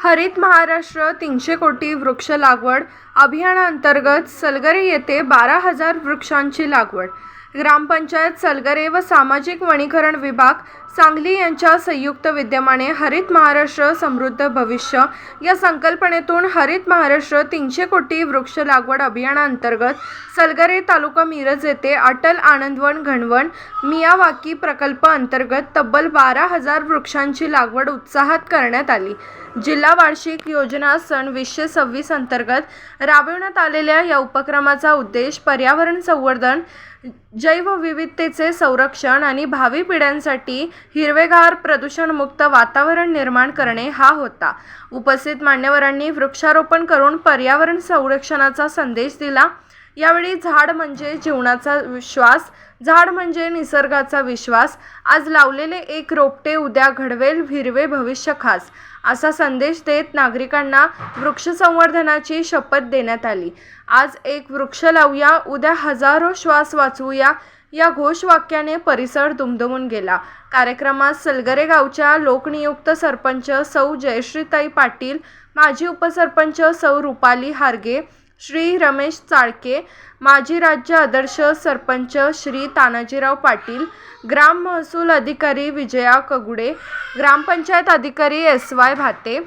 हरित महाराष्ट्र 300 कोटी वृक्ष लागवड अभियानांतर्गत सलगरे येथे 12,000 वृक्षांची लागवड। ग्रामपंचायत सलगरे व सामाजिक वनीकरण विभाग सांगली यांच्या संयुक्त विद्यमाने हरित महाराष्ट्र समृद्ध भविष्य या संकल्पनेतून हरित महाराष्ट्र 300 कोटी वृक्ष लागवड अभियानांतर्गत सलगरे तालुका मिरज येथे अटल आनंदवन घनवन मियावाकी प्रकल्प अंतर्गत तब्बल 12,000 वृक्षांची लागवड उत्साहात करण्यात आली। जिल्हा वार्षिक योजना सन 2026 अंतर्गत राबविण्यात आलेल्या या उपक्रमाचा उद्देश पर्यावरण संवर्धन, जैवविविधतेचे संरक्षण आणि भावी पिढ्यांसाठी हिरवेगार प्रदूषणमुक्त वातावरण निर्माण करणे हा होता। उपस्थित मान्यवरांनी वृक्षारोपण करून पर्यावरण संरक्षणाचा संदेश दिला। यावेळी झाड म्हणजे जीवनाचा विश्वास, झाड म्हणजे निसर्गाचा विश्वास, आज लावलेले एक रोपटे उद्या घडवेल हिरवे भविष्य खास, असा संदेश देत नागरिकांना वृक्ष संवर्धनाची शपथ देण्यात आली। आज एक वृक्ष लावूया, उद्या हजारो श्वास वाचवूया या घोषवाक्याने परिसर दुमदुमून गेला। कार्यक्रमात सलगरे गावच्या लोकनियुक्त सरपंच सौ जयश्रीताई पाटील, माजी उपसरपंच सौ रुपाली हारगे, श्री रमेश चाळके, माजी राज्य आदर्श सरपंच श्री तानाजीराव पाटील, ग्राम महसूल अधिकारी विजया कगुडे, ग्रामपंचायत अधिकारी SY भाते,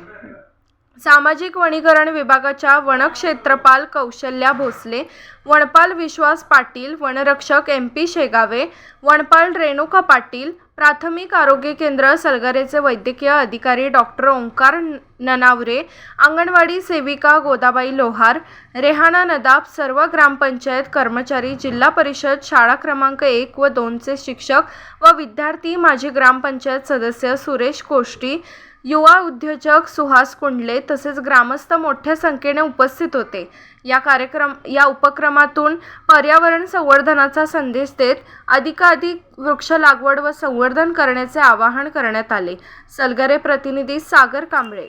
सामाजिक वनीकरण विभागाच्या वनक्षेत्रपाल कौशल्या भोसले, वनपाल विश्वास पाटील, वनरक्षक MP शेगावे, वनपाल रेणुका पाटील, प्राथमिक आरोग्य केंद्र सलगरेचे वैद्यकीय अधिकारी डॉक्टर ओंकार ननावरे, अंगणवाडी सेविका गोदाबाई लोहार, रेहाना नदाब, सर्व ग्रामपंचायत कर्मचारी, जिल्हा परिषद शाळा क्रमांक 1 व 2 चे शिक्षक व विद्यार्थी, माजी ग्रामपंचायत सदस्य सुरेश कोष्टी, युवा उद्योजक सुहास कुंडले तसेच ग्रामस्थ मोठ्या संख्येने उपस्थित होते। या उपक्रमातून पर्यावरण संवर्धनाचा संदेश देत अधिकाधिक वृक्ष लागवड व संवर्धन करण्याचे आवाहन करण्यात आले। सलगरे प्रतिनिधी सागर कांबळे।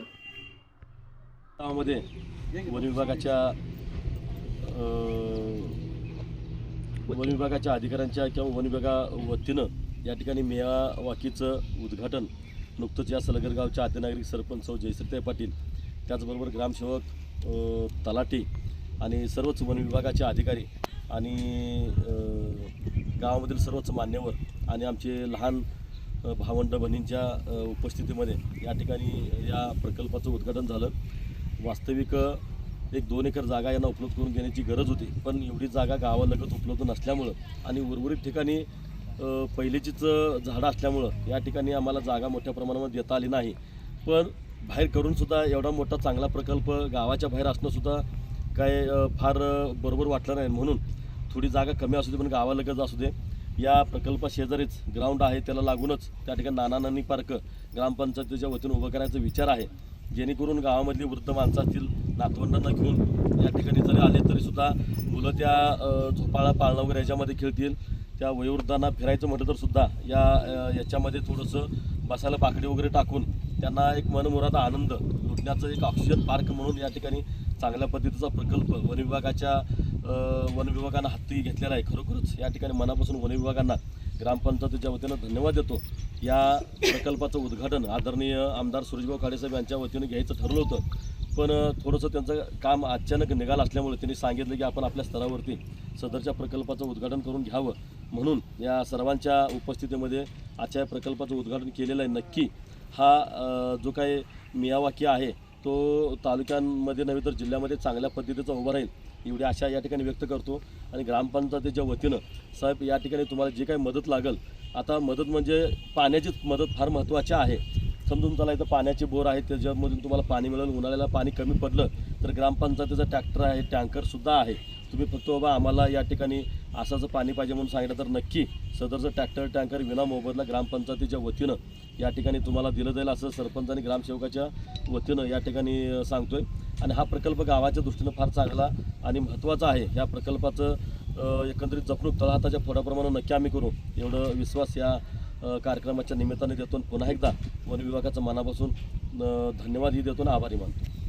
वन विभागाच्या अधिकाऱ्यांच्या किंवा वन विभागावतीनं या ठिकाणी मियावाकीचं उद्घाटन नुकतंच या सलगर गावच्या आद्यनागरिक सरपंच सौ जयश्रीताई पाटील, त्याचबरोबर ग्रामसेवक तलाठी आणि सर्वच वन विभागाचे अधिकारी आणि गावामधील सर्वच मान्यवर आणि आमचे लहान भावंड बहिणींच्या उपस्थितीमध्ये या ठिकाणी या प्रकल्पाचं उद्घाटन झालं। वास्तविक एक 2 एकर जागा यांना उपलब्ध करून घेण्याची गरज होती, पण एवढी जागा गावालगत उपलब्ध नसल्यामुळं आणि उर्वरित ठिकाणी पहिलीचीच झाडं असल्यामुळं या ठिकाणी आम्हाला जागा मोठ्या प्रमाणामध्ये देता आली नाही। पण बाहेर करूनसुद्धा एवढा मोठा चांगला प्रकल्प गावाच्या बाहेर असणंसुद्धा काय फार बरोबर वाटलं नाही, म्हणून थोडी जागा कमी असू दे पण गावालगत असू दे। या प्रकल्पा शेजारीच ग्राउंड आहे, त्याला लागूनच त्या ठिकाणी नाना नानी पार्क ग्रामपंचायतीच्या वतीने उभं करायचा विचार आहे, जेणेकरून गावामधली वृद्ध माणसं असतील नातवंडांना घेऊन या ठिकाणी जरी आले तरीसुद्धा मुलं त्या झोपाळा पाळणं वगैरे याच्यामध्ये खेळतील। त्या वयोवृद्धांना फिरायचं म्हटलं तर सुद्धा याच्यामध्ये थोडंसं बसायला बाकडी वगैरे टाकून त्यांना एक मनमुराद आनंद लुटण्याचं एक ऑक्सिजन पार्क म्हणून या ठिकाणी चांगल्या पद्धतीचा प्रकल्प वन विभागानं हाती घेतलेला आहे। खरोखरच या ठिकाणी मनापासून वन विभागांना ग्रामपंचायतीच्या वतीनं धन्यवाद देतो। या प्रकल्पाचं उद्घाटन आदरणीय आमदार सुरेशभाऊ खाडेसाहेब यांच्या वतीनं घ्यायचं ठरलं होतं, पण थोडंसं त्यांचं काम अचानक निघालं असल्यामुळे त्यांनी सांगितलं की आपण आपल्या स्तरावरती सदरच्या प्रकल्पाचं उद्घाटन करून घ्यावं, म्हणून या सर्वांच्या उपस्थितीमध्ये आजच्या प्रकल्पाचं उद्घाटन केलेलं आहे। नक्की हा जो काही मियावाकी आहे तो तालुक्यांमध्ये नव्हे तर जिल्ह्यामध्ये चांगल्या पद्धतीचा उभा राहील एवढी आशा या ठिकाणी व्यक्त करतो। आणि ग्रामपंचायतीच्या वतीनं साहेब या ठिकाणी तुम्हाला जे काही मदत लागेल, आता मदत म्हणजे पाण्याचीच मदत फार महत्त्वाची आहे। समजून चला इथं पाण्याचे बोर आहेत, त्याच्यामधून तुम्हाला पाणी मिळेल, उन्हाळ्याला पाणी कमी पडलं तर ग्रामपंचायतीचा ट्रॅक्टर आहे, टँकरसुद्धा आहे, तुम्ही फक्त बाबा आम्हाला या ठिकाणी असाचं पाणी पाहिजे म्हणून सांगितलं तर नक्की सदरचं ट्रॅक्टर टँकर विना मोबदला ग्रामपंचायतीच्या वतीनं या ठिकाणी तुम्हाला दिलं जाईल असं सरपंच आणि ग्रामसेवकाच्या वतीनं या ठिकाणी सांगतोय। आणि हा प्रकल्प गावाच्या दृष्टीनं फार चांगला आणि महत्त्वाचा आहे। या प्रकल्पाचं एकंदरीत जपणूक तळहाताच्या थोड्याप्रमाणे नक्की आम्ही करू एवढं विश्वास या कार्यक्रमाच्या निमित्ताने देतो। पुन्हा एकदा वन विभागाचा मनापासून धन्यवादही देतो आणि आभारी मानतो।